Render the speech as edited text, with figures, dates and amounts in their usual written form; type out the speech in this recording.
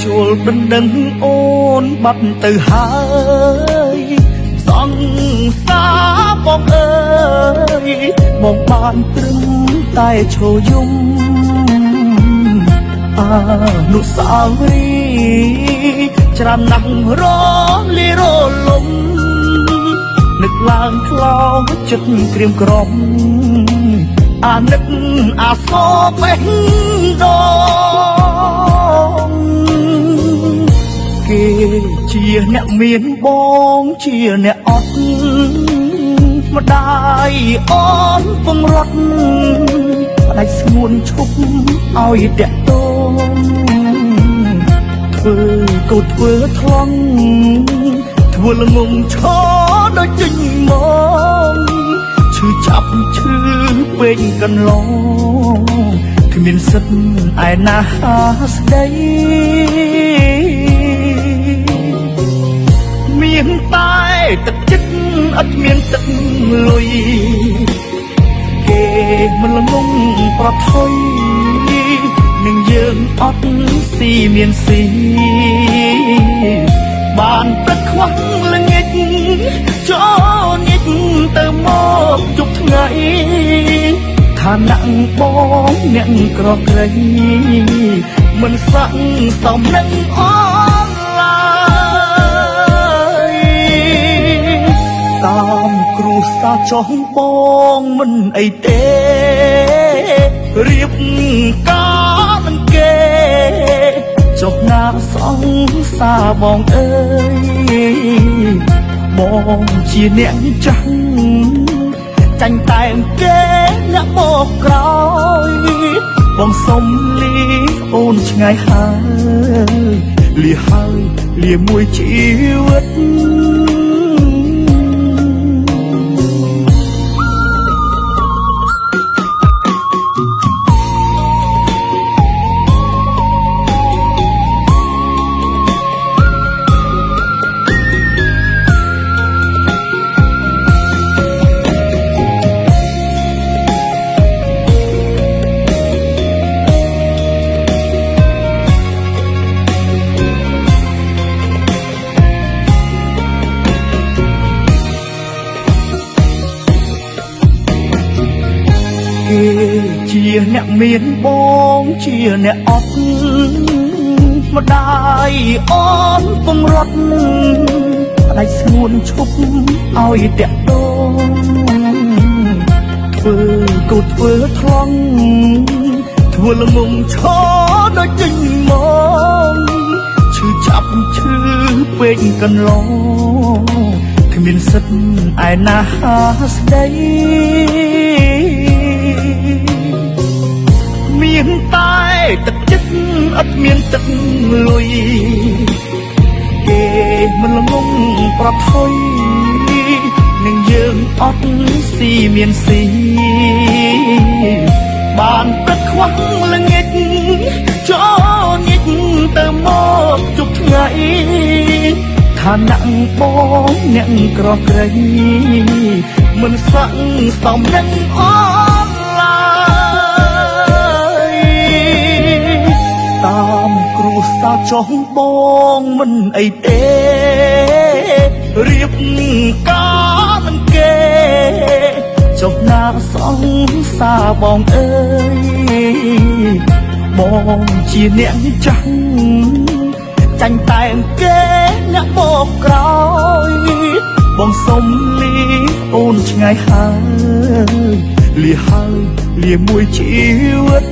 ចូលដណ្ដឹងអូនបាត់ទៅហើយសង្សារបងអើយបងបានត្រឹមតែឈរយំអនុស្សាវរីយ៍ច្រើនណាស់រលារលំនឹកឡើងខ្លោចចិត្តក្រៀមក្រំអានឹកអាសបេះដូងគេជាអ្នកមានបងជាអ្នកអត់ម្ដាយអូនពងរត់ផ្ដាច់ស្ងួនឈប់ឲ្យតាក់ទងធ្វើកូនធ្វើថ្លង់ធ្វើល្ងងឈរដូចជិញមកឈឺចាប់ឈឺពេកកន្លងគ្មានសិទ្ធឯណាស្ដីមានតែទឹកចិត្តអត់មានទឹកលុយគេមិនល្ងងប្រថុយនឹងយើងអត់ស៊ីមានស៊ីបានទឹកខ្វះល្ងាចចូលញិចទៅមកជប់ថ្ងៃឋានៈបងអ្នកក្រក្រៃមិនស័ក្តិសមនឹងអូនឡើយតាមគ្រូសាចុះបងមិនអីទេរៀបការនឹងគេចុះណាសង្សារបងអើយបងជាអ្នកចាស់ចាញ់តែងគេអ្នកមកក្រោយបងសុំលីអូនឆ្ងាយហើយលីហើយលាមួយជីវិតជាអ្នកមានបងជាអ្នកអត់ម្ដាយអូនពងរត់ផ្ដាច់ស្ងួនឈប់ឲ្យតាក់ទងធ្វើកូនធ្វើថ្លង់ធ្វើល្ងងឈរដូចជិញមកឈឺចាប់ឈឺពេកកន្លងគ្មានសិទ្ធឯណាស្ដីមានតែទឹកចិត្តអត់មានទឹកលុយគេមិនល្ងងប្រថុយនឹងយើងអត់ស៊ីមានស៊ីបានទឹកខ្វះល្ងាចចូលញិចទៅមកជប់ថ្ងៃឋានៈបងអ្នកក្រក្រៃមិនស័ក្តិសមនឹងអូនឡើយតាមគ្រូសាចុះបងមិនអីទេរៀបការនឹងគេចុះណាសង្សារបងអើយបងជាអ្នកចាស់ចាញ់តែងគេអ្នកមកក្រោយបងសុំលីអូនឆ្ងាយហើយលីហើយលាមួយជីវិត